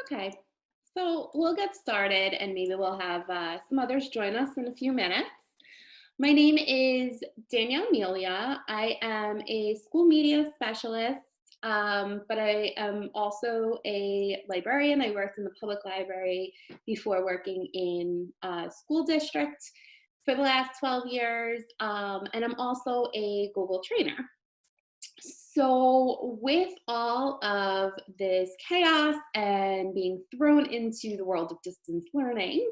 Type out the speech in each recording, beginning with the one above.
Okay, so we'll get started and maybe we'll have some others join us in a few minutes. My name is Danielle Melia. I am a school media specialist, but I am also a librarian. I worked in the public library before working in a school district for the last 12 years, and I'm also a Google trainer. So, with all of this chaos and being thrown into the world of distance learning,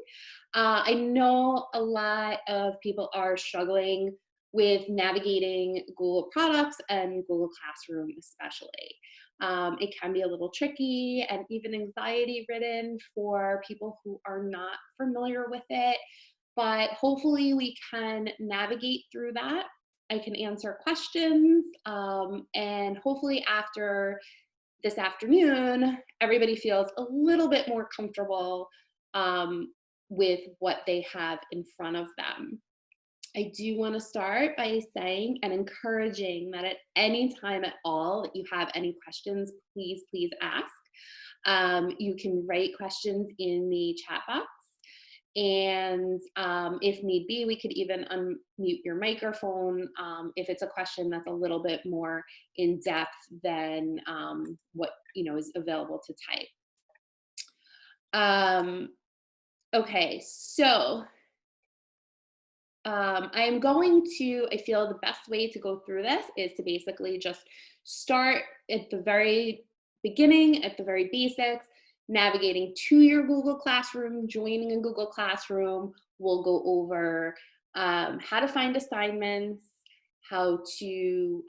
I know a lot of people are struggling with navigating Google products and Google Classroom, especially. It can be a little tricky and even anxiety ridden for people who are not familiar with it, but hopefully we can navigate through that. I can answer questions, and hopefully after this afternoon, everybody feels a little bit more comfortable with what they have in front of them. I do want to start by saying and encouraging that at any time at all that you have any questions, please ask. You can write questions in the chat box. And if need be, we could even unmute your microphone if it's a question that's a little bit more in depth than what is available to type. Um, okay, so I'm going to, I feel the best way to go through this is to basically just start at the very beginning, at the very basics, navigating to your Google Classroom, joining a Google Classroom. We'll go over how to find assignments, how to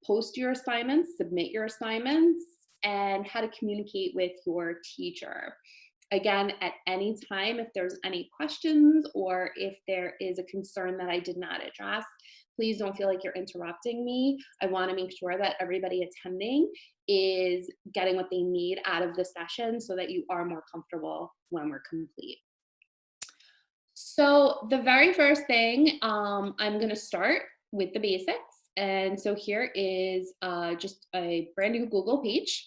post your assignments, submit your assignments, and how to communicate with your teacher. Again, at any time, if there's any questions or if there is a concern that I did not address, please don't feel like you're interrupting me. I want to make sure that everybody attending is getting what they need out of the session so that you are more comfortable when we're complete. So the very first thing, I'm going to start with the basics. And so here is just a brand new Google page.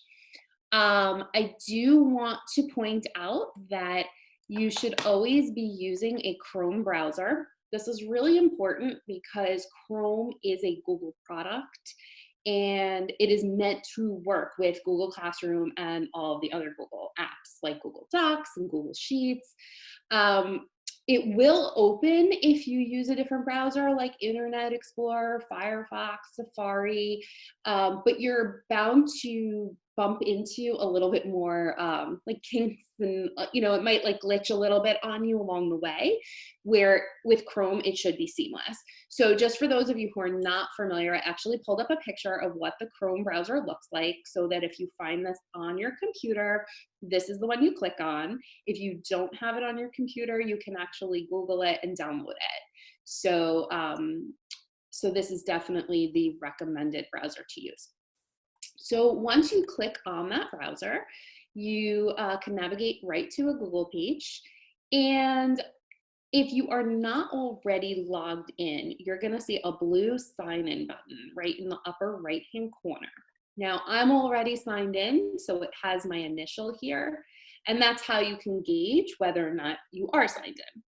I do want to point out that you should always be using a Chrome browser. This is really important because Chrome is a Google product and it is meant to work with Google Classroom and all of the other Google apps like Google Docs and Google Sheets. It will open if you use a different browser like Internet Explorer, Firefox, Safari, but you're bound to bump into a little bit more like kinks and it might like glitch a little bit on you along the way, where with Chrome it should be seamless. So just for those of you who are not familiar, I actually pulled up a picture of what the Chrome browser looks like so that if you find this on your computer, this is the one you click on. If you don't have it on your computer, you can actually Google it and download it. So, so this is definitely the recommended browser to use. So once you click on that browser, you can navigate right to a Google page. And if you are not already logged in, you're going to see a blue sign in button right in the upper right hand corner. Now, I'm already signed in, so it has my initial here, and that's how you can gauge whether or not you are signed in.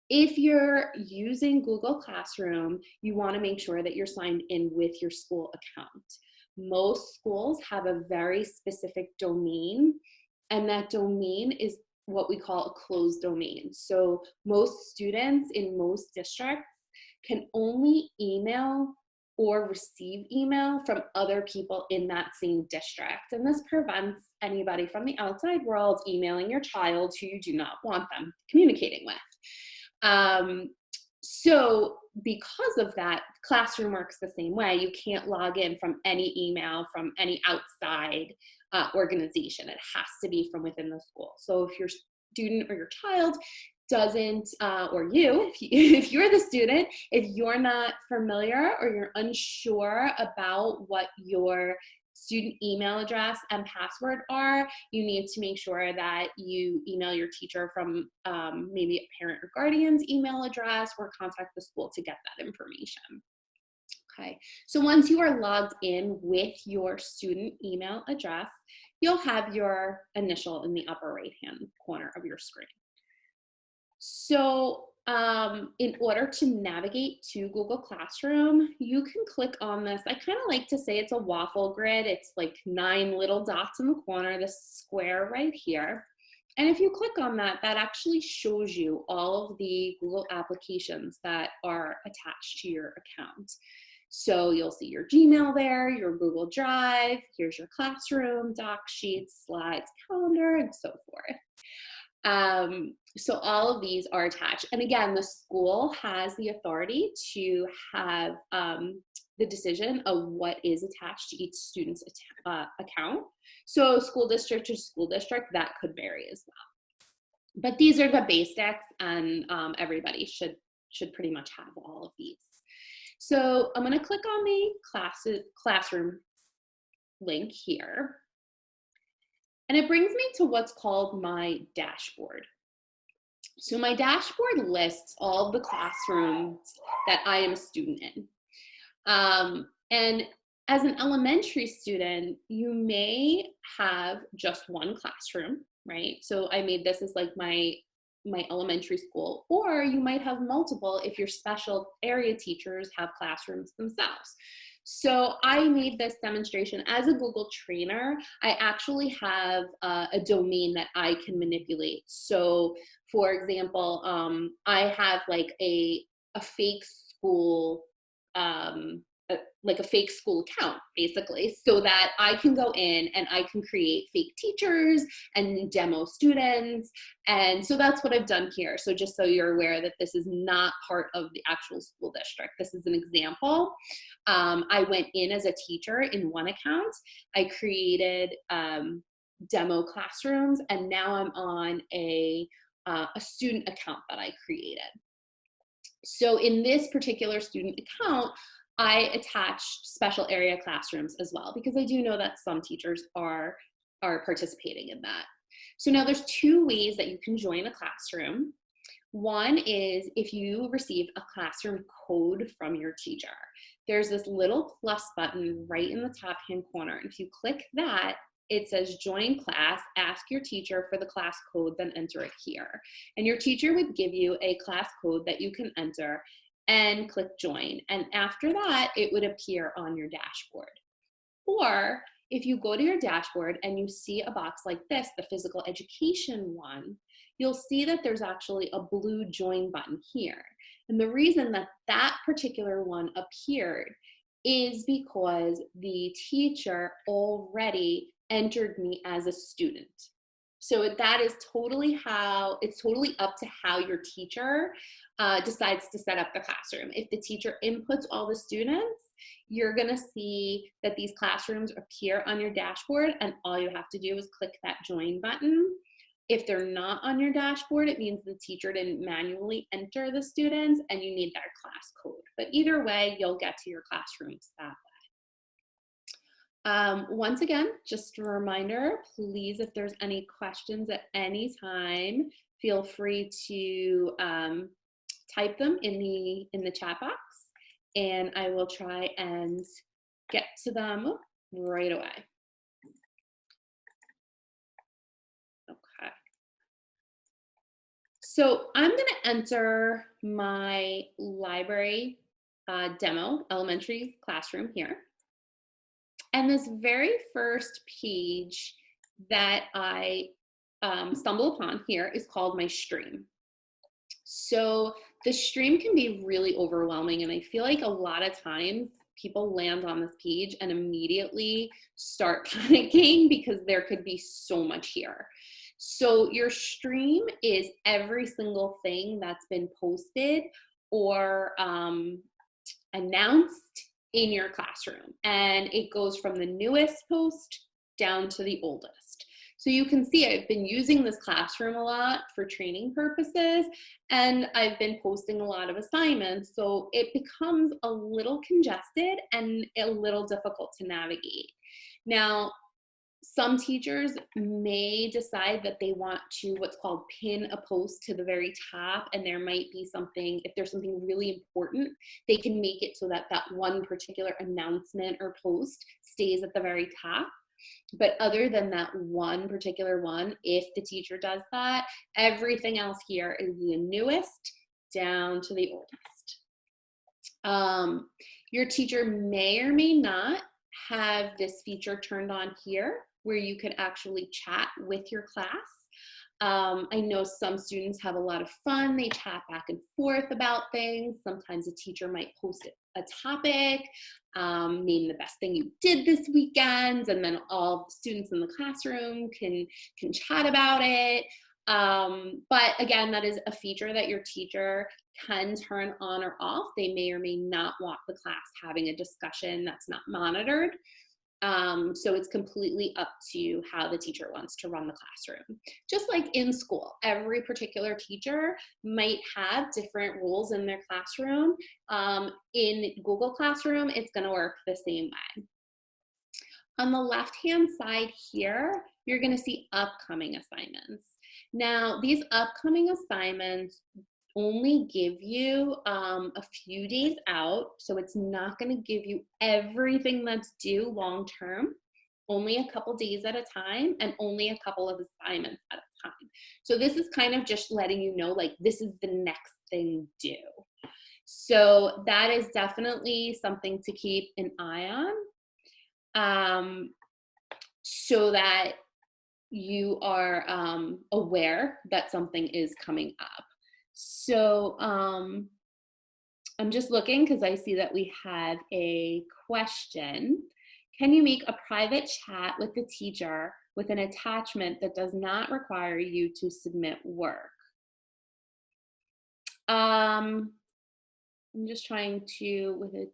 If you're using Google Classroom, you want to make sure that you're signed in with your school account. Most schools have a very specific domain, and that domain is what we call a closed domain. So most students in most districts can only email or receive email from other people in that same district. And this prevents anybody from the outside world emailing your child who you do not want them communicating with. So because of that, Classroom works the same way. You can't log in from any email from any outside organization. It has to be from within the school. So if your student or your child doesn't, or you, if you're the student, if you're not familiar or you're unsure about what your student email address and password are, you need to make sure that you email your teacher from maybe a parent or guardian's email address or contact the school to get that information. Okay, so once you are logged in with your student email address, you'll have your initial in the upper right-hand corner of your screen. So in order to navigate to Google Classroom, you can click on this. I kind of like to say it's a waffle grid. It's like 9 little dots in the corner, this square right here. And if you click on that, that actually shows you all of the Google applications that are attached to your account. So you'll see your Gmail there, your Google Drive, here's your Classroom, Doc Sheets, Slides, Calendar, and so forth. So all of these are attached. And again, the school has the authority to have the decision of what is attached to each student's account. So school district to school district, that could vary as well. But these are the basics, and everybody should pretty much have all of these. So I'm going to click on the classroom link here. And it brings me to what's called my dashboard. So my dashboard lists all of the classrooms that I am a student in. And as an elementary student, you may have just one classroom, right? So I made this as like my elementary school, or you might have multiple if your special area teachers have classrooms themselves. So I made this demonstration as a Google trainer. I actually have a domain that I can manipulate. So for example, I have like a fake school, like a fake school account basically, so that I can go in and I can create fake teachers and demo students. And so that's what I've done here. So just so you're aware that this is not part of the actual school district. This is an example. I went in as a teacher in one account. I created demo classrooms, and now I'm on a student account that I created. So in this particular student account, I attached special area classrooms as well, because I do know that some teachers are participating in that. So now there's 2 ways that you can join a classroom. One is if you receive a classroom code from your teacher. There's this little plus button right in the top hand corner. And if you click that, it says join class, ask your teacher for the class code, then enter it here. And your teacher would give you a class code that you can enter and click join. And after that, it would appear on your dashboard. Or if you go to your dashboard and you see a box like this, the physical education one, you'll see that there's actually a blue join button here. And the reason that that particular one appeared is because the teacher already entered me as a student. So that is totally it's totally up to how your teacher decides to set up the classroom. If the teacher inputs all the students, you're gonna see that these classrooms appear on your dashboard, and all you have to do is click that join button. If they're not on your dashboard, it means the teacher didn't manually enter the students and you need their class code. But either way, you'll get to your classrooms that way. Once again, just a reminder, please, if there's any questions at any time, feel free to type them in the chat box, and I will try and get to them right away. Okay. So I'm going to enter my library demo elementary classroom here. And this very first page that I stumble upon here is called my stream. So the stream can be really overwhelming, and I feel like a lot of times people land on this page and immediately start panicking because there could be so much here. So your stream is every single thing that's been posted or announced in your classroom, and it goes from the newest post down to the oldest. So you can see I've been using this classroom a lot for training purposes, and I've been posting a lot of assignments, so it becomes a little congested and a little difficult to navigate. Now, some teachers may decide that they want to what's called pin a post to the very top, and there might be something, if there's something really important, they can make it so that that one particular announcement or post stays at the very top. But other than that one particular one, if the teacher does that, everything else here is the newest down to the oldest. Your teacher may or may not have this feature turned on here where you could actually chat with your class. I know some students have a lot of fun. They chat back and forth about things. Sometimes a teacher might post a topic, name the best thing you did this weekend, and then all the students in the classroom can chat about it. But again, that is a feature that your teacher can turn on or off. They may or may not want the class having a discussion that's not monitored. So it's completely up to how the teacher wants to run the classroom. Just like in school, every particular teacher might have different rules in their classroom. In Google Classroom, it's going to work the same way. On the left-hand side here, you're going to see upcoming assignments. Now, these upcoming assignments only give you a few days out, so it's not going to give you everything that's due long term, only a couple days at a time and only a couple of assignments at a time. So this is kind of just letting you know, like, this is the next thing due. So that is definitely something to keep an eye on, so that you are aware that something is coming up. So I'm just looking because I see that we have a question. Can you make a private chat with the teacher with an attachment that does not require you to submit work? I'm just trying to, with it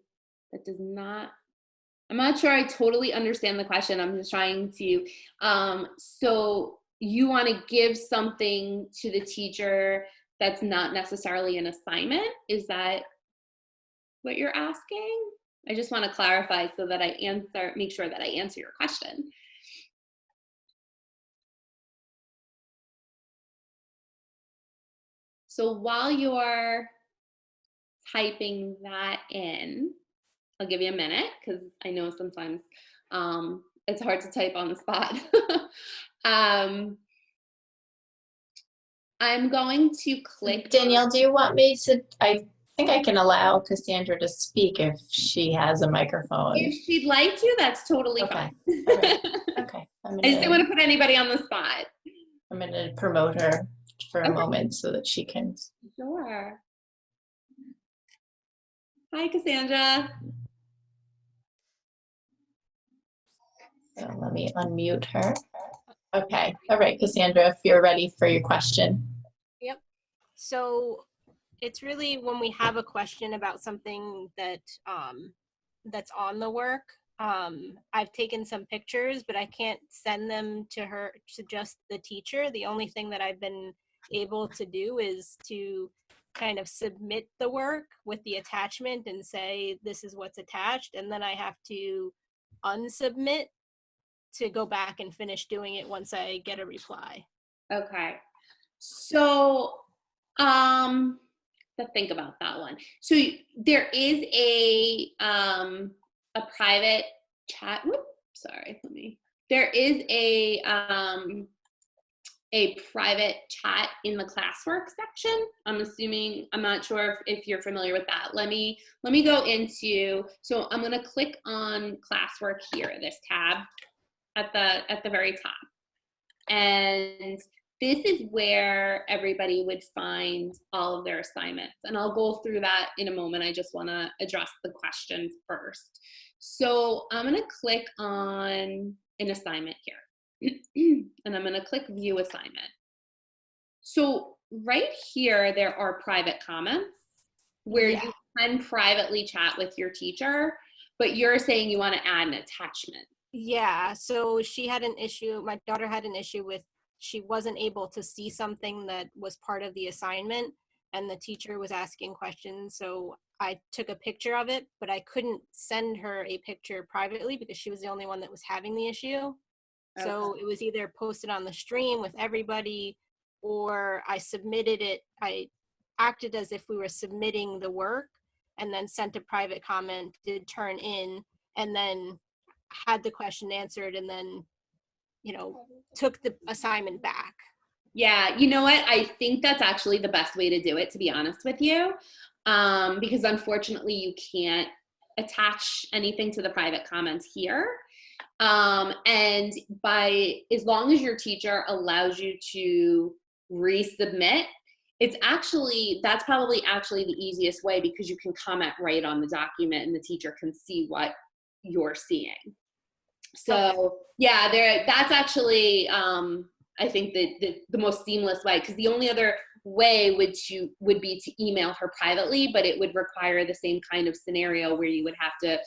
that does not, I'm not sure I totally understand the question. I'm just trying to, so you want to give something to the teacher that's not necessarily an assignment? Is that what you're asking? I just want to clarify so that I make sure that I answer your question. So while you're typing that in, I'll give you a minute because I know sometimes it's hard to type on the spot. I'm going to click. Danielle, do you want me to, I think I can allow Cassandra to speak if she has a microphone. If she'd like to, that's totally Okay. fine. All right. Okay. I just didn't want to put anybody on the spot. I'm going to promote her for a moment so that she can. Sure. Hi, Cassandra. So let me unmute her. Okay. All right, Cassandra, if you're ready for your question. Yep. So it's really when we have a question about something that that's on the work. I've taken some pictures, but I can't send them to her, to just the teacher. The only thing that I've been able to do is to kind of submit the work with the attachment and say, this is what's attached. And then I have to unsubmit to go back and finish doing it once I get a reply. Okay. So, to think about that one. So there is a private chat. Whoop, sorry, there is a private chat in the Classwork section. I'm assuming, I'm not sure if you're familiar with that. Let me go into, so I'm gonna click on Classwork here, this tab at the very top. And this is where everybody would find all of their assignments. And I'll go through that in a moment. I just wanna address the question first. So I'm gonna click on an assignment here. And I'm gonna click View Assignment. So right here, there are private comments where you can privately chat with your teacher, but you're saying you wanna add an attachment. Yeah, so she had an issue, my daughter had an issue with, she wasn't able to see something that was part of the assignment, and the teacher was asking questions, so I took a picture of it, but I couldn't send her a picture privately because she was the only one that was having the issue. Okay. So it was either posted on the stream with everybody, or I submitted it, I acted as if we were submitting the work, and then sent a private comment, did turn in, and then had the question answered and then, took the assignment back. Yeah, you know what? I think that's actually the best way to do it, to be honest with you, because unfortunately you can't attach anything to the private comments here. And as long as your teacher allows you to resubmit, that's probably actually the easiest way, because you can comment right on the document and the teacher can see what you're seeing. So yeah, that's actually, I think the most seamless way, because the only other way would be to email her privately, but it would require the same kind of scenario where you would have to,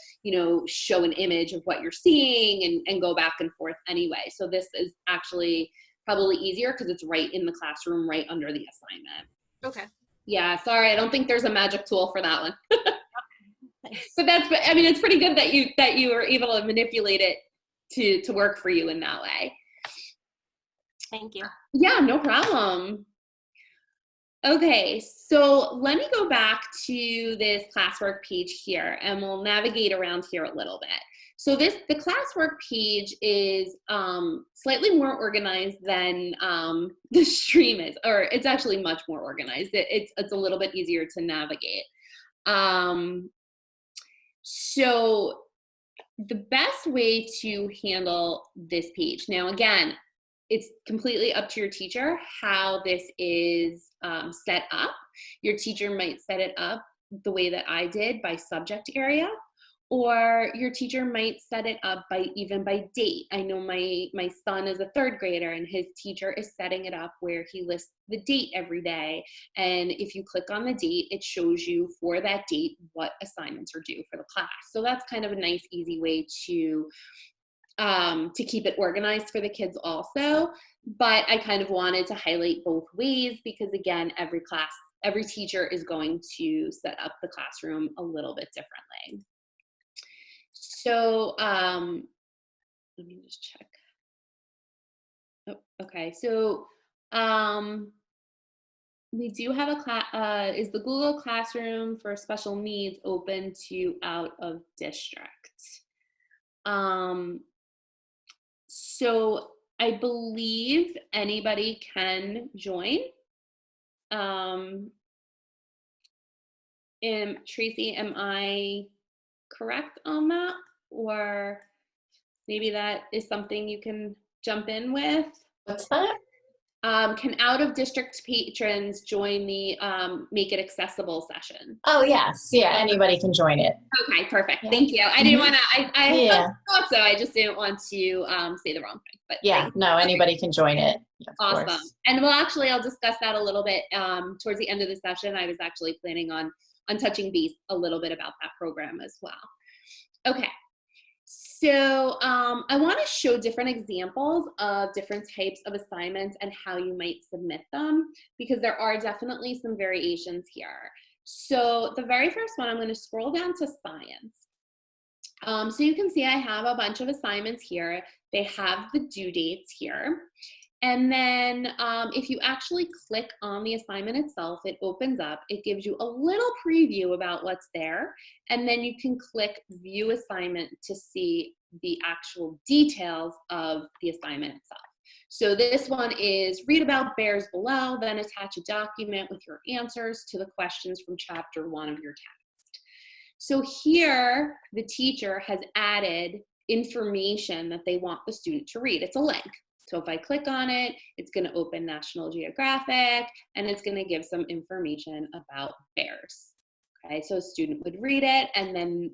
show an image of what you're seeing and go back and forth anyway. So this is actually probably easier because it's right in the classroom, right under the assignment. Okay. Yeah, sorry, I don't think there's a magic tool for that one. But it's pretty good that you were able to manipulate it to work for you in that way. Thank you. Yeah, no problem. Okay, so let me go back to this Classwork page here, and we'll navigate around here a little bit. So the Classwork page is slightly more organized than the stream is, or it's actually much more organized. It's a little bit easier to navigate. So the best way to handle this page, now again, it's completely up to your teacher how this is set up. Your teacher might set it up the way that I did, by subject area, or your teacher might set it up even by date. I know my son is a third grader, and his teacher is setting it up where he lists the date every day. And if you click on the date, it shows you for that date what assignments are due for the class. So that's kind of a nice, easy way to keep it organized for the kids also. But I kind of wanted to highlight both ways, because again, every teacher is going to set up the classroom a little bit differently. So let me just check. Oh, okay, so we do have is the Google Classroom for special needs open to out of district? So I believe anybody can join. Tracy, am I correct on that? Or maybe that is something you can jump in with? What's that? Can out-of-district patrons join the Make It Accessible session? Oh, yes. Yeah, anybody can join it. Okay, perfect. Yeah. Thank you. I didn't want to, Yeah. thought so. I just didn't want to say the wrong thing. But Yeah, no, anybody can join it. Of awesome. course. And I'll discuss that a little bit towards the end of the session. I was actually planning on touching base a little bit about that program as well. Okay. So I want to show different examples of different types of assignments and how you might submit them, because there are definitely some variations here. So the very first one, I'm going to scroll down to science. So you can see I have a bunch of assignments here. They have the due dates here. And then if you actually click on the assignment itself, it opens up. It gives you a little preview about what's there. And then you can click View Assignment to see the actual details of the assignment itself. So this one is read about bears below, then attach a document with your answers to the questions from chapter 1 of your text. So here, the teacher has added information that they want the student to read. It's a link. So if I click on it, it's going to open National Geographic, and it's going to give some information about bears. Okay, so a student would read it, and then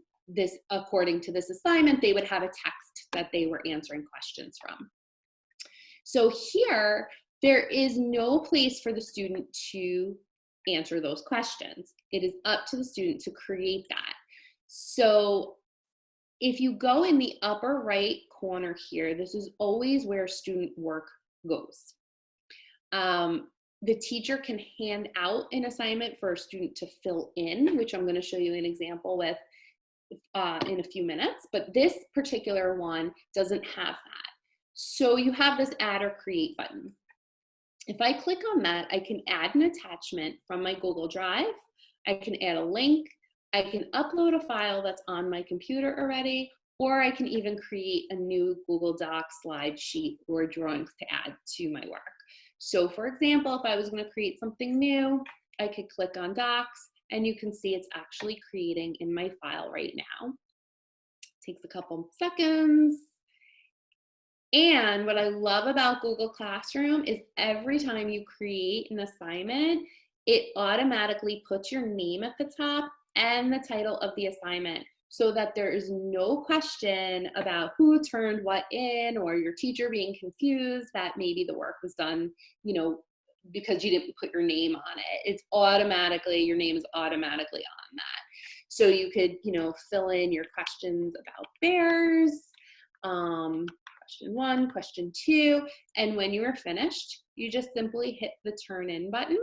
according to this assignment, they would have a text that they were answering questions from. So here, there is no place for the student to answer those questions. It is up to the student to create that. So if you go in the upper right corner here, this is always where student work goes. The teacher can hand out an assignment for a student to fill in, which I'm going to show you an example with in a few minutes, but this particular one doesn't have that. So you have this add or create button. If I click on that, I can add an attachment from my Google Drive. I can add a link. I can upload a file that's on my computer already, or I can even create a new Google Docs slide sheet or drawings to add to my work. So for example, if I was going to create something new, I could click on Docs, and you can see it's actually creating in my file right now. Takes a couple seconds. And what I love about Google Classroom is every time you create an assignment, it automatically puts your name at the top and the title of the assignment, so that there is no question about who turned what in, or your teacher being confused that maybe the work was done, you know, because you didn't put your name on it. It's automatically, your name is automatically on that. So you could, you know, fill in your questions about bears, question 1, question 2, and when you are finished, you just simply hit the turn in button.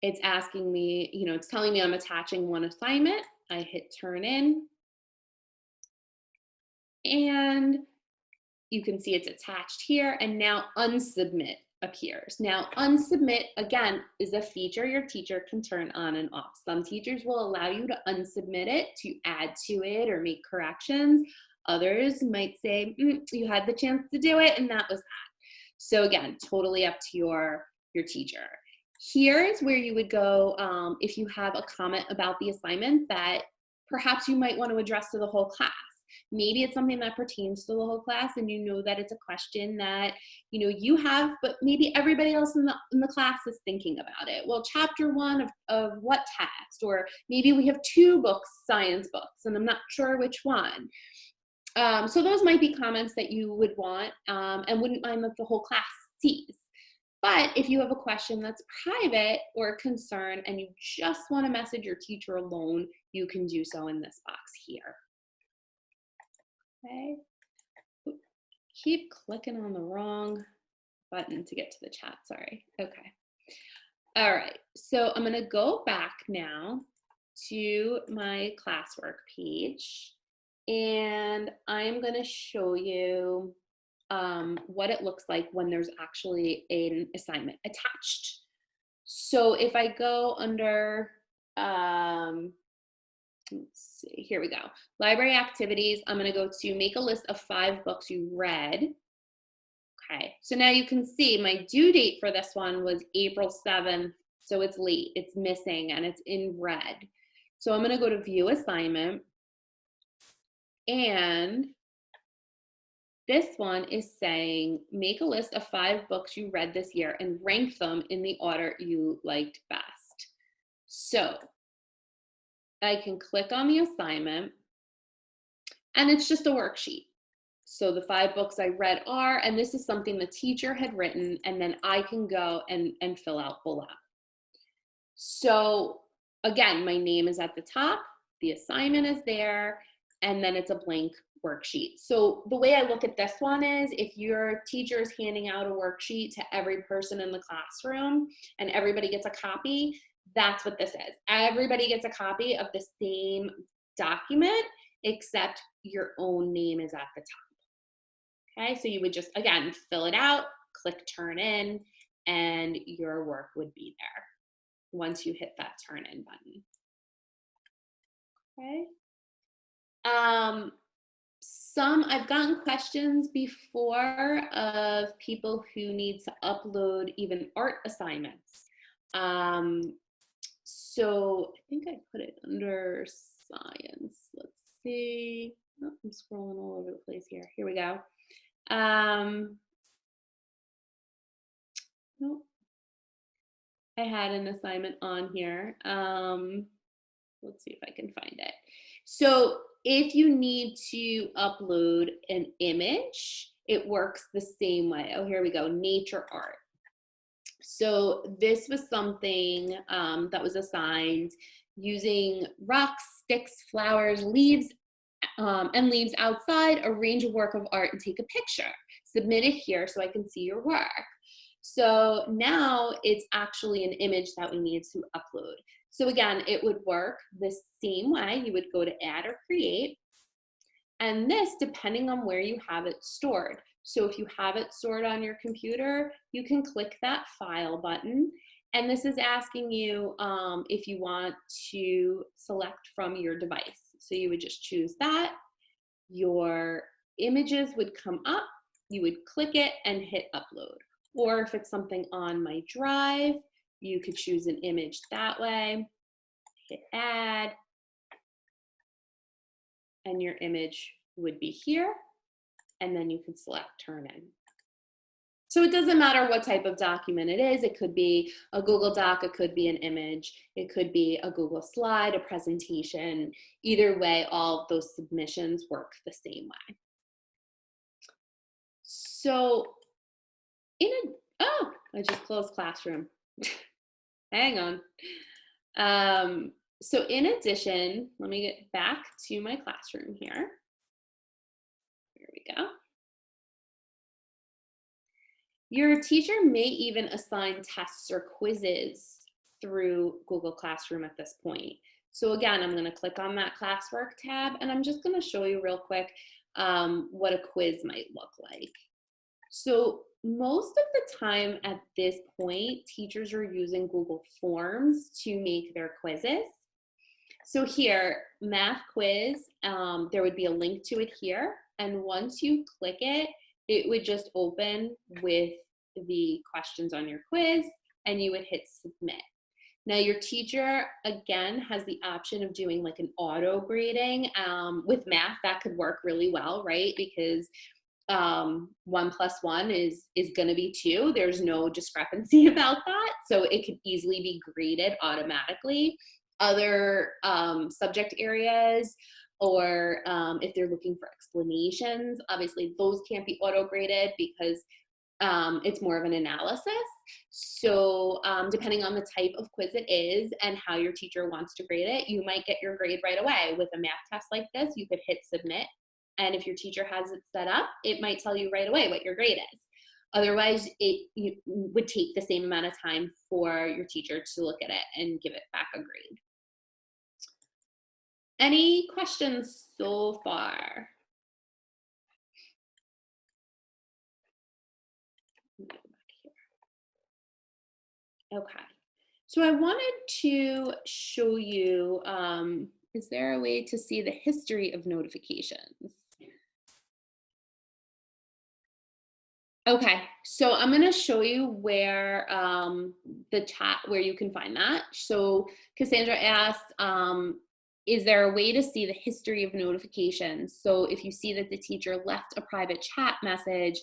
It's asking me, you know, it's telling me I'm attaching one assignment. I hit turn in, and you can see it's attached here, and now unsubmit appears. Now unsubmit, again, is a feature your teacher can turn on and off. Some teachers will allow you to unsubmit it to add to it or make corrections. Others might say, you had the chance to do it, and that was that. So again, totally up to your teacher. Here's where you would go if you have a comment about the assignment that perhaps you might want to address to the whole class. Maybe it's something that pertains to the whole class, and you know that it's a question that, you know, you have, but maybe everybody else in the class is thinking about it. Well, chapter 1 of what text? Or maybe we have 2 books, science books, and I'm not sure which one. So those might be comments that you would want and wouldn't mind that the whole class sees. But if you have a question that's private or a concern and you just want to message your teacher alone, you can do so in this box here. Okay. Keep clicking on the wrong button to get to the chat, sorry. Okay. All right, so I'm gonna go back now to my classwork page, and I'm gonna show you what it looks like when there's actually an assignment attached. So if I go under, let's see, here we go. Library activities, I'm gonna go to make a list of 5 books you read. Okay, so now you can see my due date for this one was April 7th, so it's late, it's missing, and it's in red. So I'm gonna go to view assignment, and this one is saying, make a list of 5 books you read this year and rank them in the order you liked best. So I can click on the assignment, and it's just a worksheet. So the 5 books I read are, and this is something the teacher had written, and then I can go and fill out below. So again, my name is at the top, the assignment is there, and then it's a blank worksheet. So the way I look at this one is, if your teacher is handing out a worksheet to every person in the classroom and everybody gets a copy, that's what this is. Everybody gets a copy of the same document, except your own name is at the top. Okay, so you would just, again, fill it out, click turn in, and your work would be there once you hit that turn in button. Okay. I've gotten questions before of people who need to upload even art assignments. So I think I put it under science. Let's see. Oh, I'm scrolling all over the place here. Here we go. Nope. I had an assignment on here. Let's see if I can find it. So if you need to upload an image, it works the same way. Oh, here we go, nature art. So this was something that was assigned using rocks, sticks, flowers, leaves, and leaves outside, arrange a work of art and take a picture. Submit it here so I can see your work. So now it's actually an image that we need to upload. So again, it would work the same way. You would go to add or create. And this, depending on where you have it stored. So if you have it stored on your computer, you can click that file button. And this is asking you if you want to select from your device. So you would just choose that. Your images would come up. You would click it and hit upload. Or if it's something on my drive, you could choose an image that way, hit add, and your image would be here, and then you can select turn in. So it doesn't matter what type of document it is. It could be a Google Doc, it could be an image, it could be a Google slide, a presentation. Either way, all of those submissions work the same way. So I just closed Classroom. Hang on. So in addition, let me get back to my Classroom here. Here we go. Your teacher may even assign tests or quizzes through Google Classroom at this point. So again, I'm going to click on that Classwork tab, and I'm just going to show you real quick what a quiz might look like. So most of the time at this point, teachers are using Google Forms to make their quizzes. So here, math quiz, there would be a link to it here. And once you click it, it would just open with the questions on your quiz, and you would hit submit. Now your teacher, again, has the option of doing like an auto grading. With math, that could work really well, right? Because 1 + 1 is going to be 2. There's no discrepancy about that. So it could easily be graded automatically. Other subject areas, or if they're looking for explanations, obviously those can't be auto-graded because it's more of an analysis. So depending on the type of quiz it is and how your teacher wants to grade it, you might get your grade right away. With a math test like this, you could hit submit. And if your teacher has it set up, it might tell you right away what your grade is. Otherwise, it would take the same amount of time for your teacher to look at it and give it back a grade. Any questions so far? Let me go back here. Okay, so I wanted to show you, is there a way to see the history of notifications? Okay, so I'm going to show you where the chat, where you can find that. So Cassandra asked, is there a way to see the history of notifications? So if you see that the teacher left a private chat message,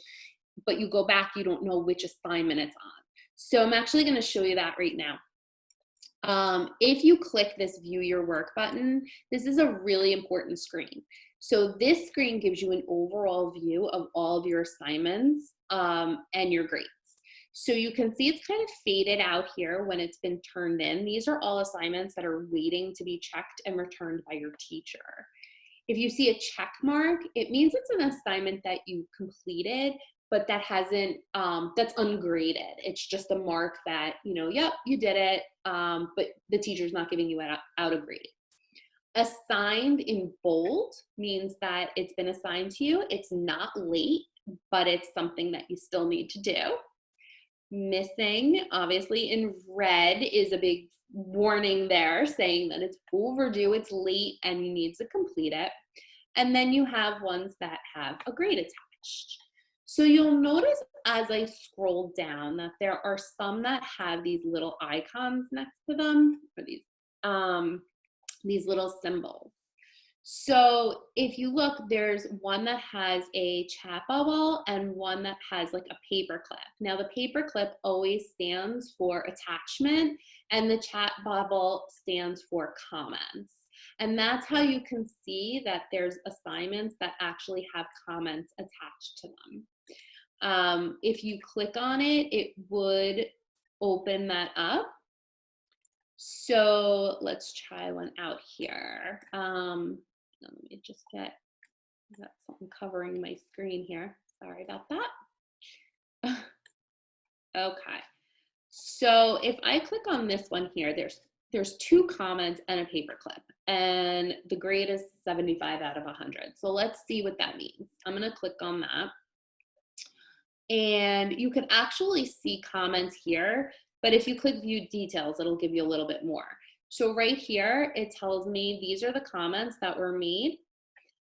but you go back, you don't know which assignment it's on. So I'm actually going to show you that right now. If you click this View Your Work button, this is a really important screen. So this screen gives you an overall view of all of your assignments and your grades. So you can see it's kind of faded out here when it's been turned in. These are all assignments that are waiting to be checked and returned by your teacher. If you see a check mark, it means it's an assignment that you completed, but that hasn't, that's ungraded. It's just a mark that, you know, yep, you did it, but the teacher's not giving you out a grade. Assigned in bold means that it's been assigned to you. It's not late, but it's something that you still need to do. Missing, obviously in red, is a big warning there saying that it's overdue, it's late, and you need to complete it. And then you have ones that have a grade attached. So you'll notice as I scroll down that there are some that have these little icons next to them, or these little symbols. So if you look, there's one that has a chat bubble and one that has like a paper clip. Now the paper clip always stands for attachment, and the chat bubble stands for comments. And that's how you can see that there's assignments that actually have comments attached to them. If you click on it, it would open that up. So let's try one out here. Let me just get, I got something covering my screen here. Sorry about that. Okay, so if I click on this one here, there's 2 comments and a paper clip, and the grade is 75 out of 100. So let's see what that means. I'm gonna click on that, and you can actually see comments here, but if you click view details, it'll give you a little bit more. So right here, it tells me these are the comments that were made.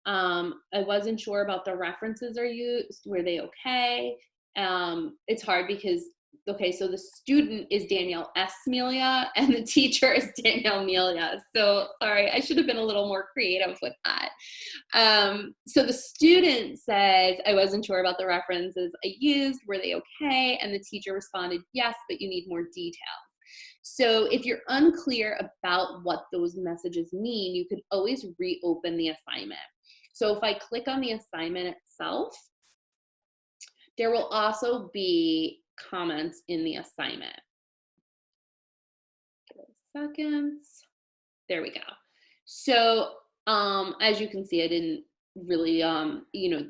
I wasn't sure about the references are used. Were they okay? It's hard because, okay, so the student is Danielle S. Melia and the teacher is Danielle Melia. So sorry, I should have been a little more creative with that. So the student says, I wasn't sure about the references I used. Were they okay? And the teacher responded, yes, but you need more detail. So if you're unclear about what those messages mean, you could always reopen the assignment. So if I click on the assignment itself, there will also be comments in the assignment. Give it a second. There we go. So as you can see, I didn't really, I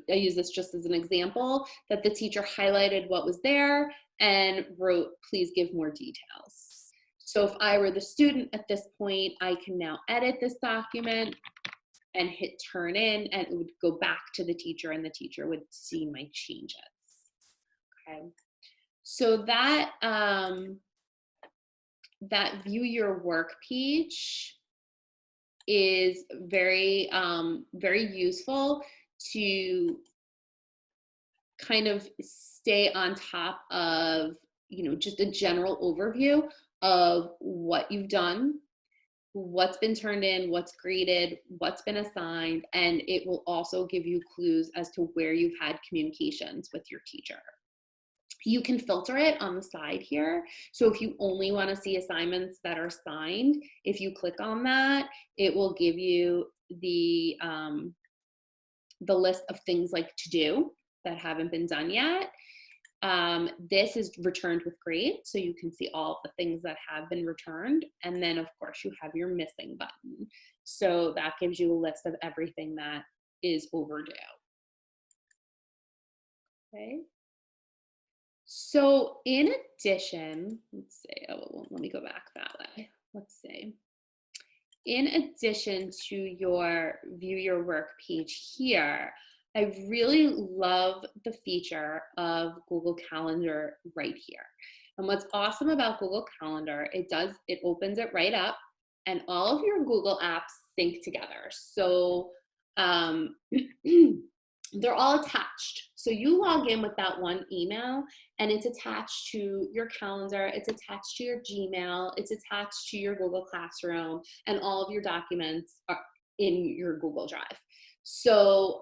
use this just as an example that the teacher highlighted what was there and wrote, please give more details. So if I were the student at this point, I can now edit this document and hit turn in, and it would go back to the teacher and the teacher would see my changes. Okay. So that, that view your work page is very, very useful to kind of stay on top of, just a general overview of what you've done, what's been turned in, what's graded, what's been assigned, and it will also give you clues as to where you've had communications with your teacher. You can filter it on the side here. So if you only want to see assignments that are signed, if you click on that, it will give you the list of things like to do that haven't been done yet. This is returned with grade, so you can see all of the things that have been returned. And then of course you have your missing button. So that gives you a list of everything that is overdue. Okay. So in addition, let's see, let me go back that way. Let's see. In addition to your view your work page here, I really love the feature of Google Calendar right here. And what's awesome about Google Calendar, it opens it right up and all of your Google apps sync together. So they're all attached. So you log in with that one email and it's attached to your calendar, it's attached to your Gmail, it's attached to your Google Classroom, and all of your documents are in your Google Drive. So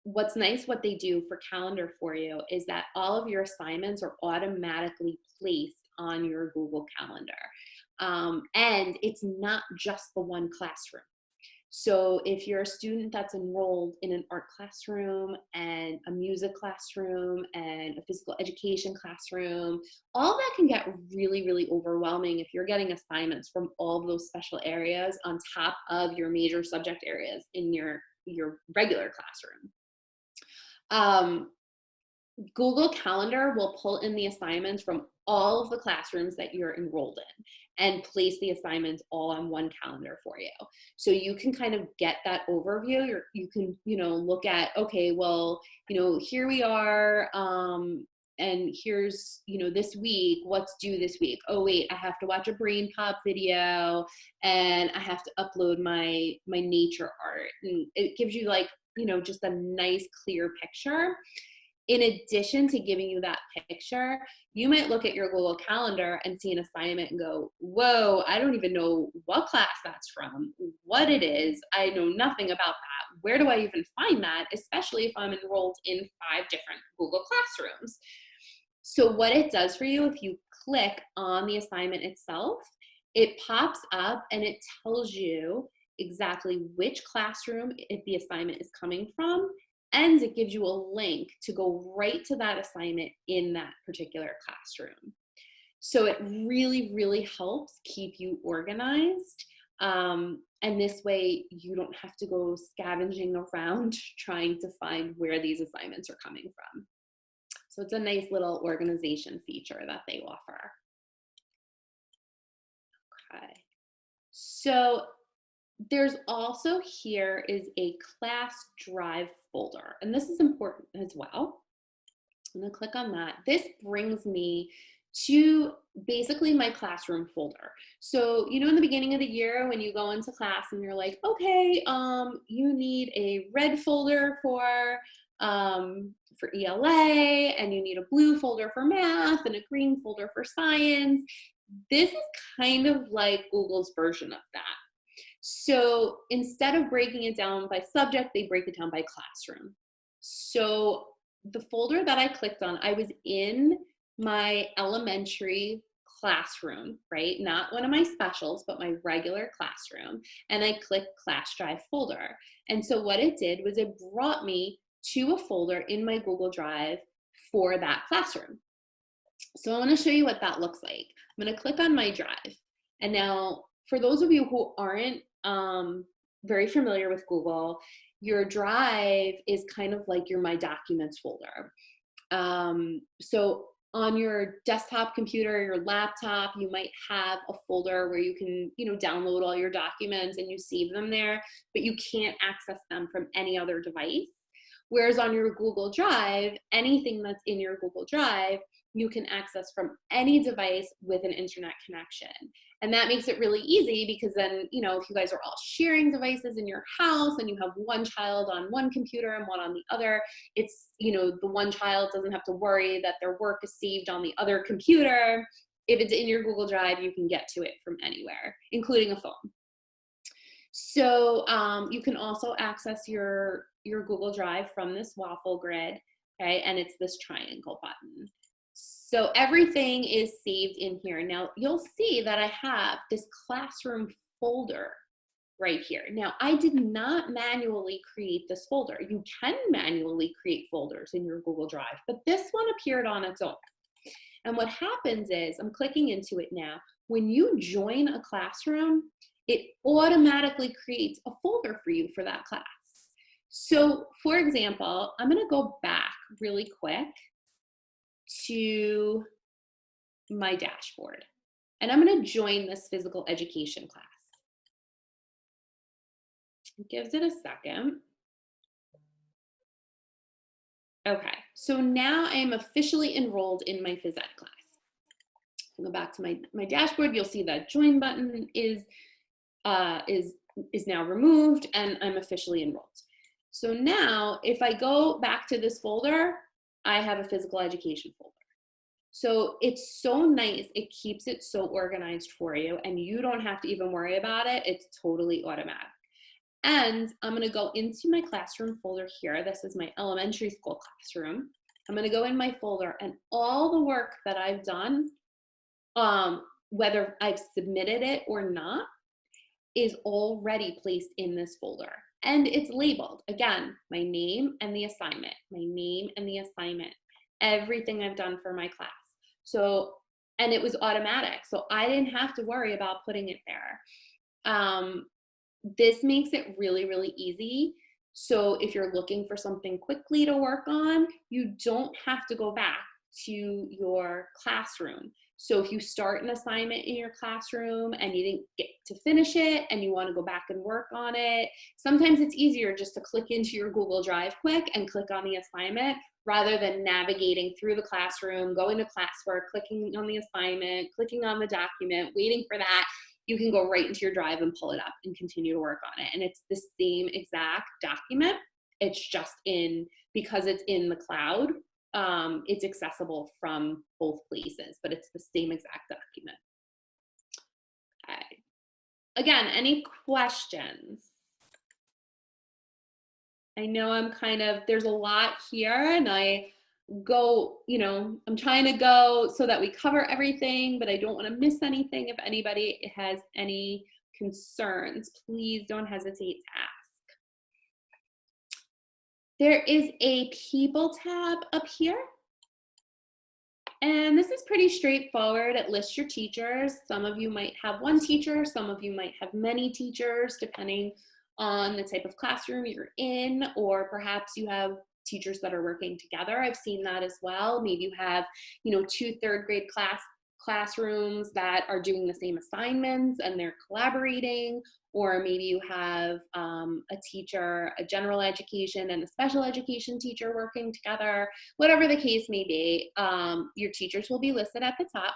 what's nice, what they do for calendar for you is that all of your assignments are automatically placed on your Google Calendar. And it's not just the one classroom. So if you're a student that's enrolled in an art classroom and a music classroom and a physical education classroom, all that can get really, really overwhelming if you're getting assignments from all of those special areas on top of your major subject areas in your regular classroom. Google Calendar will pull in the assignments from all of the classrooms that you're enrolled in and place the assignments all on one calendar for you. So you can kind of get that overview. You can, look at, okay, well, here we are, and here's, this week, what's due this week? Oh wait, I have to watch a Brain Pop video and I have to upload my nature art. And it gives you like, just a nice clear picture. In addition to giving you that picture, you might look at your Google Calendar and see an assignment and go, whoa, I don't even know what class that's from, what it is. I know nothing about that. Where do I even find that? Especially if I'm enrolled in 5 different Google Classrooms. So what it does for you, if you click on the assignment itself, it pops up and it tells you exactly which classroom the assignment is coming from. And it gives you a link to go right to that assignment in that particular classroom. So it really, really helps keep you organized. And this way you don't have to go scavenging around trying to find where these assignments are coming from. So it's a nice little organization feature that they offer. Okay. So there's also here is a class drive folder, and this is important as well. I'm gonna click on that. This brings me to basically my classroom folder. So, you know, in the beginning of the year when you go into class and you're like, okay, you need a red folder for ELA, and you need a blue folder for math and a green folder for science. This is kind of like Google's version of that. So instead of breaking it down by subject, they break it down by classroom. So the folder that I clicked on, I was in my elementary classroom, right? Not one of my specials, but my regular classroom. And I clicked Class Drive folder. And so what it did was it brought me to a folder in my Google Drive for that classroom. So I want to show you what that looks like. I'm going to click on my drive. And now, for those of you who aren't very familiar with Google, your drive is kind of like your My Documents folder. So on your desktop computer, your laptop, you might have a folder where you can, you know, download all your documents and you save them there, but you can't access them from any other device. Whereas on your Google Drive, anything that's in your Google Drive, you can access from any device with an internet connection. And that makes it really easy because then, you know, if you guys are all sharing devices in your house and you have one child on one computer and one on the other, it's, you know, the one child doesn't have to worry that their work is saved on the other computer. If it's in your Google Drive, you can get to it from anywhere, including a phone. So you can also access your Google Drive from this waffle grid, okay? And it's this triangle button. So everything is saved in here. Now you'll see that I have this classroom folder right here. Now I did not manually create this folder. You can manually create folders in your Google Drive, but this one appeared on its own. And what happens is, I'm clicking into it now, when you join a classroom, it automatically creates a folder for you for that class. So for example, I'm gonna go back really quick to my dashboard, and I'm gonna join this physical education class. It gives it a second. Okay, so now I am officially enrolled in my phys ed class. I'll go back to my dashboard. You'll see that join button is now removed and I'm officially enrolled. So now if I go back to this folder, I have a physical education folder. So it's so nice. It keeps it so organized for you and you don't have to even worry about it. It's totally automatic. And I'm gonna go into my classroom folder here. This is my elementary school classroom. I'm gonna go in my folder and all the work that I've done, whether I've submitted it or not, is already placed in this folder. And it's labeled, again, my name and the assignment, my name and the assignment, everything I've done for my class. So, and it was automatic, so I didn't have to worry about putting it there. This makes it really, really easy. So if you're looking for something quickly to work on, you don't have to go back to your classroom. So if you start an assignment in your classroom and you didn't get to finish it and you want to go back and work on it, sometimes it's easier just to click into your Google Drive quick and click on the assignment rather than navigating through the classroom, going to Classwork, clicking on the assignment, clicking on the document, waiting for that. You can go right into your drive and pull it up and continue to work on it. And it's the same exact document. It's just because it's in the cloud, it's accessible from both places, but it's the same exact document. Okay. Again, any questions? I know there's a lot here and I go, I'm trying to go so that we cover everything, but I don't want to miss anything. If anybody has any concerns, please don't hesitate to ask. There is a people tab up here. And this is pretty straightforward. It lists your teachers. Some of you might have one teacher, some of you might have many teachers, depending on the type of classroom you're in, or perhaps you have teachers that are working together. I've seen that as well. Maybe you have, 2 third grade classrooms that are doing the same assignments and they're collaborating, or maybe you have a teacher, a general education and a special education teacher working together. Whatever the case may be, your teachers will be listed at the top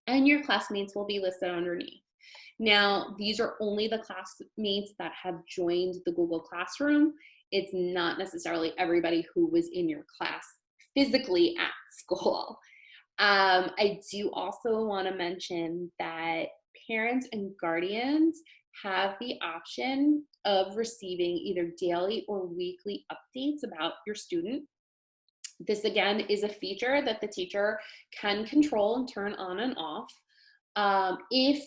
and your classmates will be listed underneath. Now, these are only the classmates that have joined the Google Classroom. It's not necessarily everybody who was in your class physically at school. I do also want to mention that parents and guardians have the option of receiving either daily or weekly updates about your student. This again is a feature that the teacher can control and turn on and off. If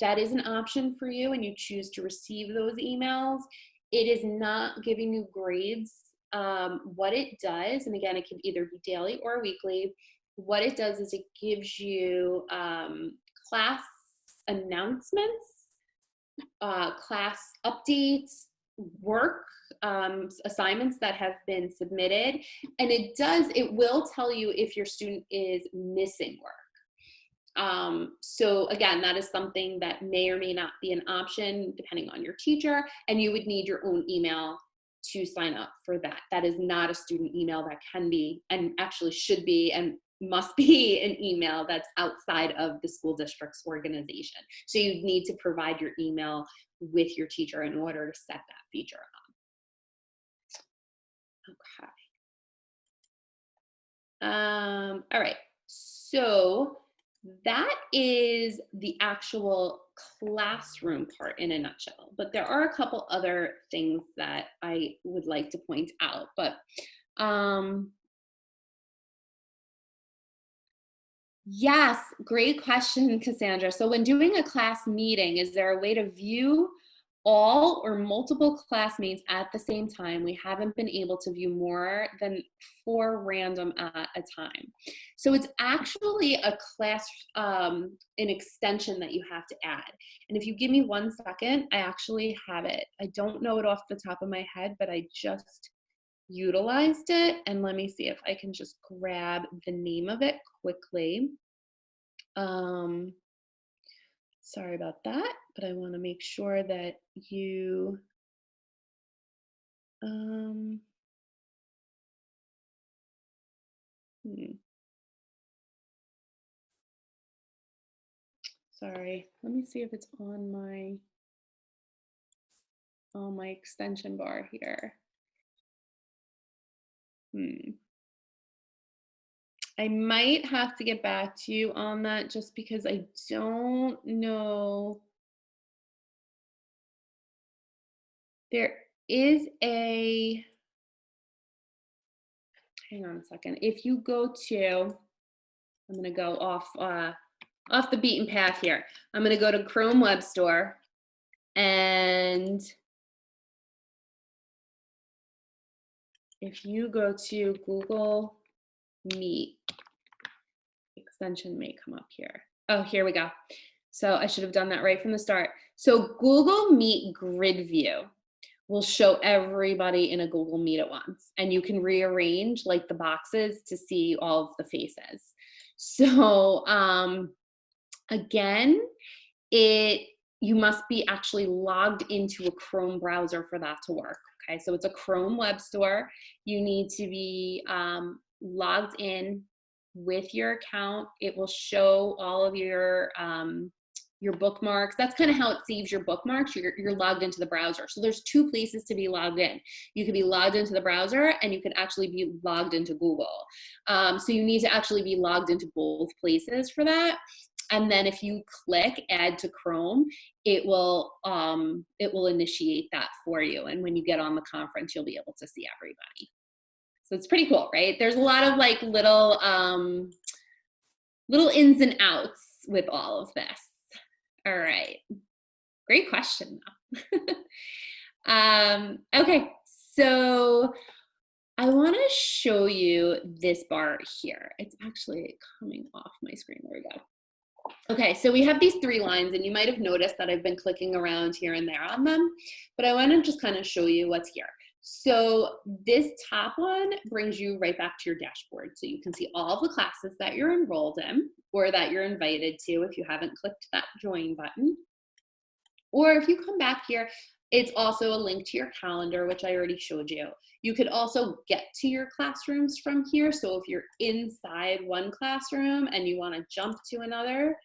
that is an option for you and you choose to receive those emails, it is not giving you grades. What it does, and again, it can either be daily or weekly, what it does is it gives you class announcements, class updates, work, assignments that have been submitted, and it will tell you if your student is missing work. So again, that is something that may or may not be an option depending on your teacher, and you would need your own email to sign up for that. That is not a student email. That can be, and actually should be, and must be an email that's outside of the school district's organization. So you need to provide your email with your teacher in order to set that feature on. Okay. All right. So that is the actual classroom part in a nutshell, but there are a couple other things that I would like to point out. But yes, great question, Cassandra. So when doing a class meeting, is there a way to view all or multiple classmates at the same time? We haven't been able to view more than 4 random at a time. So it's actually a class, an extension that you have to add. And if you give me 1 second, I actually have it. I don't know it off the top of my head, but I just utilized it. And let me see if I can just grab the name of it quickly. Sorry about that, but I want to make sure that you sorry, let me see if it's on my extension bar here. I might have to get back to you on that just because I don't know. There is a, hang on a second. If you go to, I'm going to go off the beaten path here. I'm going to go to Chrome Web Store, and if you go to Google Meet, extension may come up here. Oh, here we go. So I should have done that right from the start. So Google Meet Grid View will show everybody in a Google Meet at once, and you can rearrange like the boxes to see all of the faces. So again, you must be actually logged into a Chrome browser for that to work. Okay, so it's a Chrome web store. You need to be logged in with your account. It will show all of your bookmarks. That's kind of how it saves your bookmarks. You're logged into the browser. So there's 2 places to be logged in. You could be logged into the browser, and you could actually be logged into Google. So you need to actually be logged into both places for that. And then if you click Add to Chrome, it will initiate that for you. And when you get on the conference, you'll be able to see everybody. So it's pretty cool, right? There's a lot of like little ins and outs with all of this. All right, great question though. Okay, so I want to show you this bar here. It's actually coming off my screen. There we go. Okay, so we have these 3 lines, and you might have noticed that I've been clicking around here and there on them, but I want to just kind of show you what's here. So this top one brings you right back to your dashboard. So you can see all of the classes that you're enrolled in or that you're invited to if you haven't clicked that join button. Or if you come back here, it's also a link to your calendar, which I already showed you. You could also get to your classrooms from here. So if you're inside one classroom and you want to jump to another,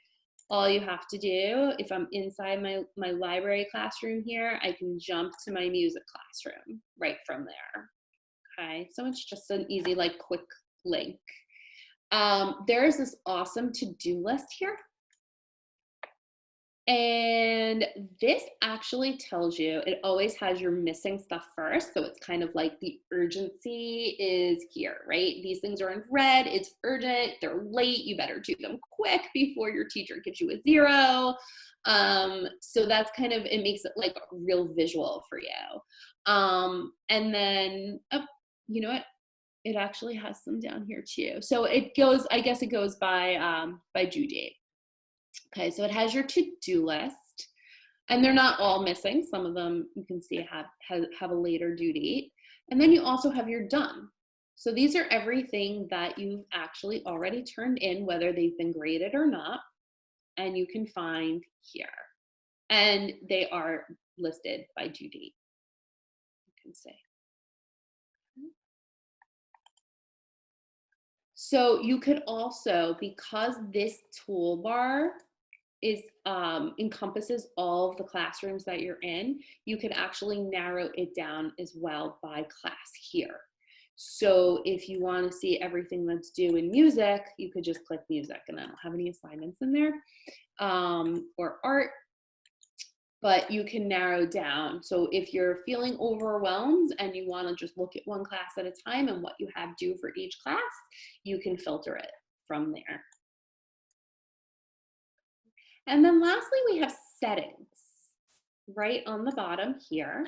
all you have to do, if I'm inside my library classroom here, I can jump to my music classroom right from there. Okay, so it's just an easy, like, quick link. There's this awesome to-do list here. And this actually tells you, it always has your missing stuff first. So it's kind of like the urgency is here, right? These things are in red, it's urgent, they're late, you better do them quick before your teacher gives you a 0. So that's kind of, it makes it like a real visual for you. And then, oh, you know what? It actually has some down here too. So it goes, I guess it goes by due date. Okay, so it has your to-do list, and they're not all missing. Some of them you can see have a later due date. And then you also have your done. So these are everything that you've actually already turned in, whether they've been graded or not, and you can find here. And they are listed by due date, you can say. So you could also, because this toolbar is encompasses all of the classrooms that you're in, you could actually narrow it down as well by class here. So if you want to see everything that's due in music, you could just click music, and I don't have any assignments in there, or art, but you can narrow down. So if you're feeling overwhelmed and you want to just look at one class at a time and what you have due for each class, you can filter it from there. And then lastly, we have settings right on the bottom here.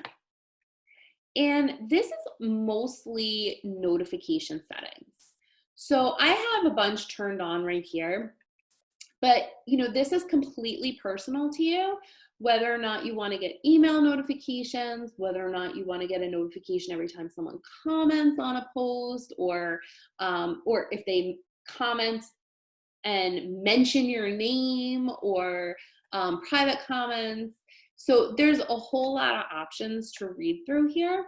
And this is mostly notification settings. So I have a bunch turned on right here, but you know, this is completely personal to you, whether or not you want to get email notifications, whether or not you want to get a notification every time someone comments on a post, or if they comment and mention your name, or private comments. So there's a whole lot of options to read through here.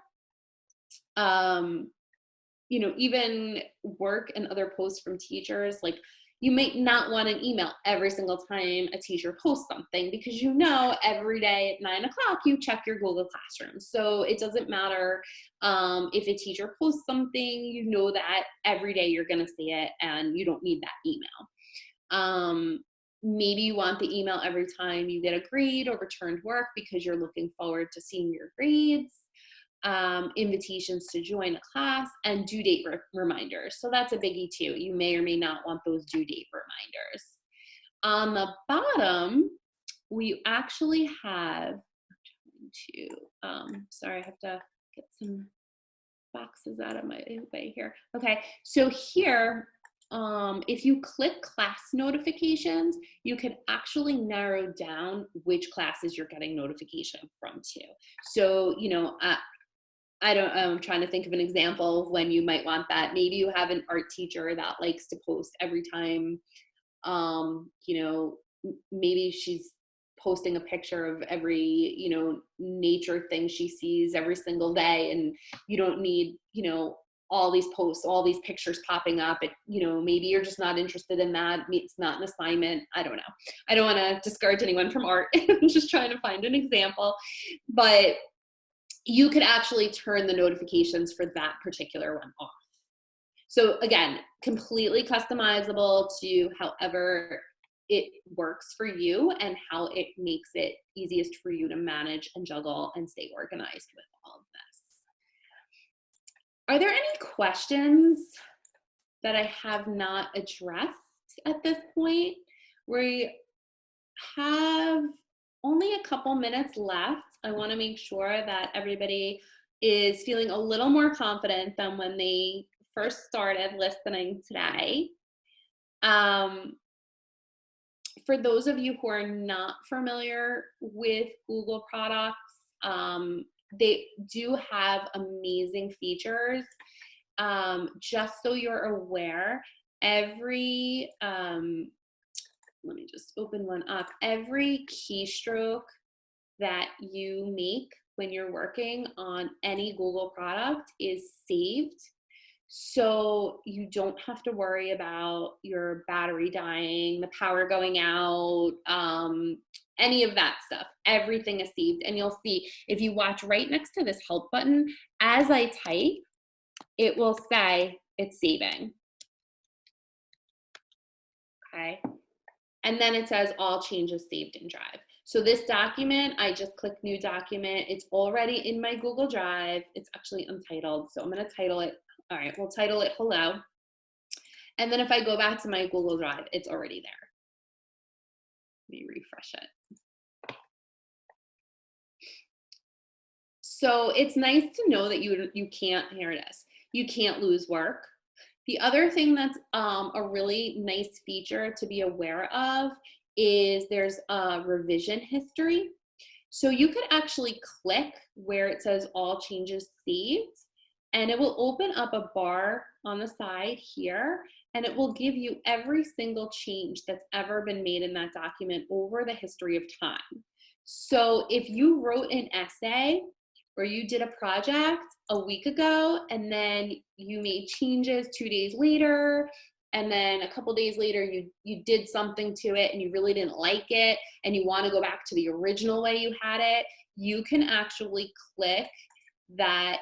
You know, even work and other posts from teachers, like you might not want an email every single time a teacher posts something, because you know every day at 9 o'clock you check your Google Classroom. So it doesn't matter if a teacher posts something, you know that every day you're going to see it and you don't need that email. Maybe you want the email every time you get a grade or returned work because you're looking forward to seeing your grades. Invitations to join a class, and due date reminders. So that's a biggie too. You may or may not want those due date reminders. On the bottom, we actually have, sorry, I have to get some boxes out of my way here. Okay, so here, if you click class notifications, you can actually narrow down which classes you're getting notification from too. So, you know, I'm trying to think of an example when you might want that. Maybe you have an art teacher that likes to post every time, you know, maybe she's posting a picture of every, you know, nature thing she sees every single day, and you don't need, you know, all these posts, all these pictures popping up. You know, maybe you're just not interested in that. It's not an assignment. I don't know. I don't want to discourage anyone from art. I'm just trying to find an example, but you could actually turn the notifications for that particular one off. So again, completely customizable to however it works for you and how it makes it easiest for you to manage and juggle and stay organized with all of this. Are there any questions that I have not addressed at this point? We have only a couple minutes left. I want to make sure that everybody is feeling a little more confident than when they first started listening today. For those of you who are not familiar with Google products, they do have amazing features. Just so you're aware, every, let me just open one up. Every keystroke that you make when you're working on any Google product is saved. So you don't have to worry about your battery dying, the power going out, any of that stuff. Everything is saved. And you'll see if you watch right next to this help button, as I type, it will say it's saving. Okay. And then it says all changes saved in Drive. So this document, I just click new document. It's already in my Google Drive. It's actually untitled. So I'm going to title it. All right, we'll title it hello. And then if I go back to my Google Drive, it's already there. Let me refresh it. So it's nice to know that you can't, here it is, you can't lose work. The other thing that's a really nice feature to be aware of is there's a revision history. So you could actually click where it says all changes saved, and it will open up a bar on the side here, and it will give you every single change that's ever been made in that document over the history of time. So if you wrote an essay or you did a project a week ago and then you made changes 2 days later, and then a couple days later you did something to it and you really didn't like it and you want to go back to the original way you had it, you can actually click that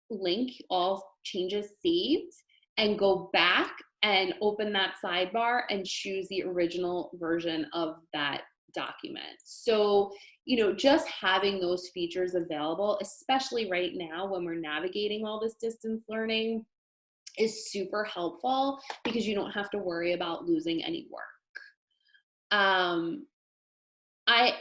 link, all changes saved, and go back and open that sidebar and choose the original version of that document. So, you know, just having those features available, especially right now when we're navigating all this distance learning, is super helpful because you don't have to worry about losing any work. I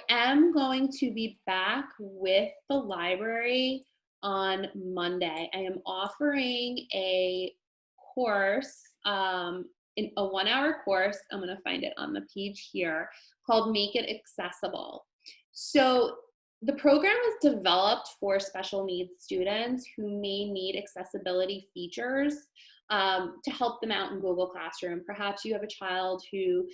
am going to be back with the library on Monday. I am offering a course, in a 1-hour course. I'm going to find it on the page here, called Make It Accessible. So the program is developed for special needs students who may need accessibility features to help them out in Google Classroom. Perhaps you have a child who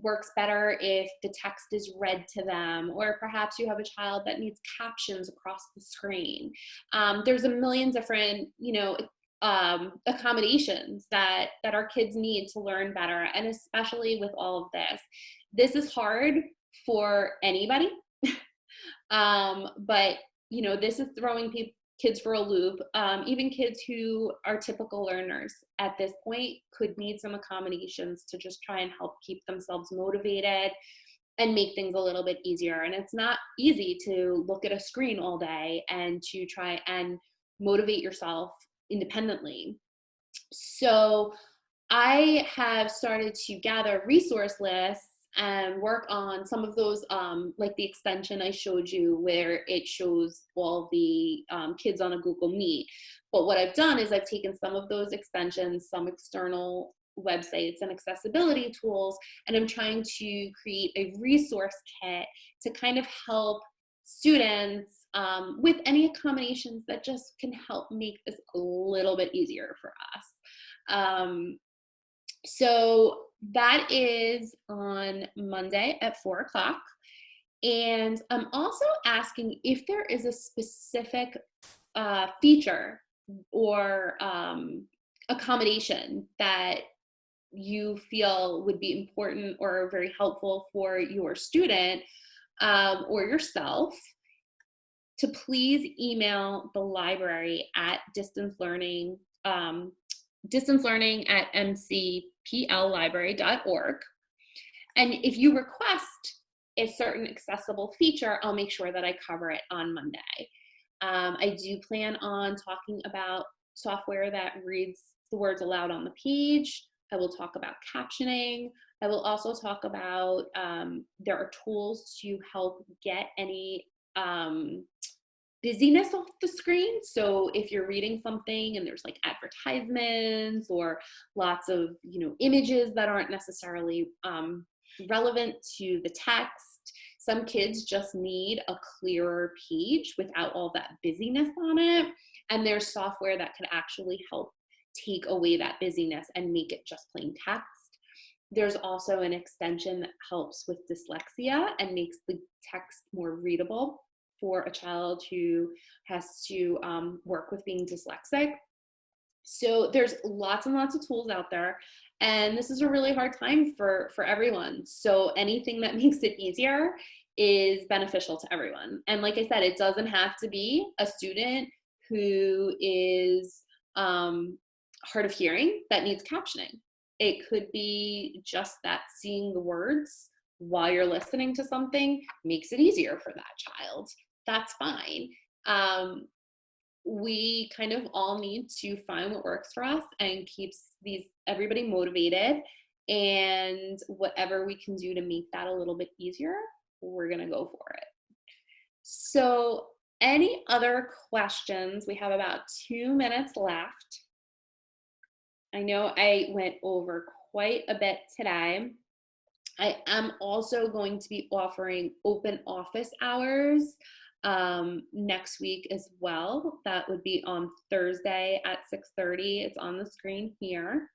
works better if the text is read to them, or perhaps you have a child that needs captions across the screen. There's a million different, you know, accommodations that our kids need to learn better, and especially with all of this. This is hard for anybody, but you know, this is throwing kids for a loop. Even kids who are typical learners at this point could need some accommodations to just try and help keep themselves motivated and make things a little bit easier. And it's not easy to look at a screen all day and to try and motivate yourself independently. So I have started to gather resource lists and work on some of those, like the extension I showed you where it shows all the kids on a Google Meet. But what I've done is I've taken some of those extensions, some external websites and accessibility tools, and I'm trying to create a resource kit to kind of help students with any accommodations that just can help make this a little bit easier for us. So that is on Monday at 4 o'clock. And I'm also asking if there is a specific feature or accommodation that you feel would be important or very helpful for your student or yourself, to please email the library at distancelearning@mcpllibrary.org. And if you request a certain accessible feature, I'll make sure that I cover it on Monday. I do plan on talking about software that reads the words aloud on the page. I will talk about captioning. I will also talk about there are tools to help get any busyness off the screen. So if you're reading something and there's like advertisements or lots of, you know, images that aren't necessarily relevant to the text, Some kids just need a clearer page without all that busyness on it. And there's software that can actually help take away that busyness and make it just plain text. There's also an extension that helps with dyslexia and makes the text more readable for a child who has to work with being dyslexic. So there's lots and lots of tools out there, and this is a really hard time for everyone. So anything that makes it easier is beneficial to everyone. And like I said, it doesn't have to be a student who is hard of hearing that needs captioning. It could be just that seeing the words while you're listening to something makes it easier for that child. That's fine. We kind of all need to find what works for us and keeps everybody motivated, and whatever we can do to make that a little bit easier, we're gonna go for it. So any other questions? We have about 2 minutes left. I know I went over quite a bit today. I am also going to be offering open office hours next week as well. That would be on Thursday at 6:30. It's on the screen here.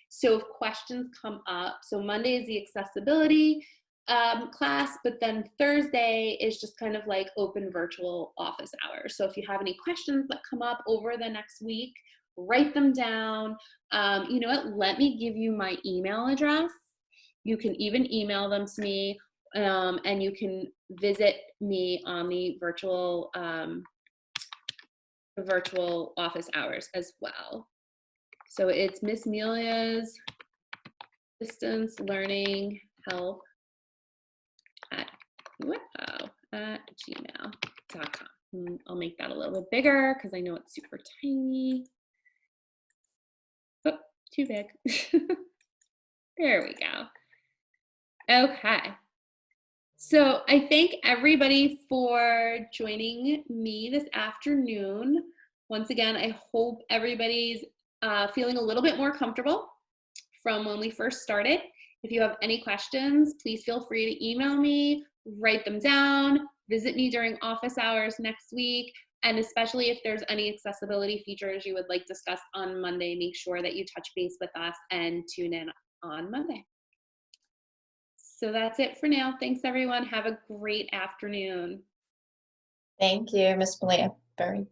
So if questions come up, so Monday is the accessibility class, but then Thursday is just kind of like open virtual office hours. So if you have any questions that come up over the next week, write them down. You know what? Let me give you my email address. You can even email them to me, and you can visit me on the virtual office hours as well. So it's Miss Melia's distance learning help at gmail.com. I'll make that a little bit bigger because I know it's super tiny. Oh, too big. There we go. Okay. So I thank everybody for joining me this afternoon. Once again, I hope everybody's feeling a little bit more comfortable from when we first started. If you have any questions, please feel free to email me, write them down, visit me during office hours next week, and especially if there's any accessibility features you would like discussed on Monday, make sure that you touch base with us and tune in on Monday. So that's it for now. Thanks, everyone. Have a great afternoon. Thank you, Ms. Melia. Very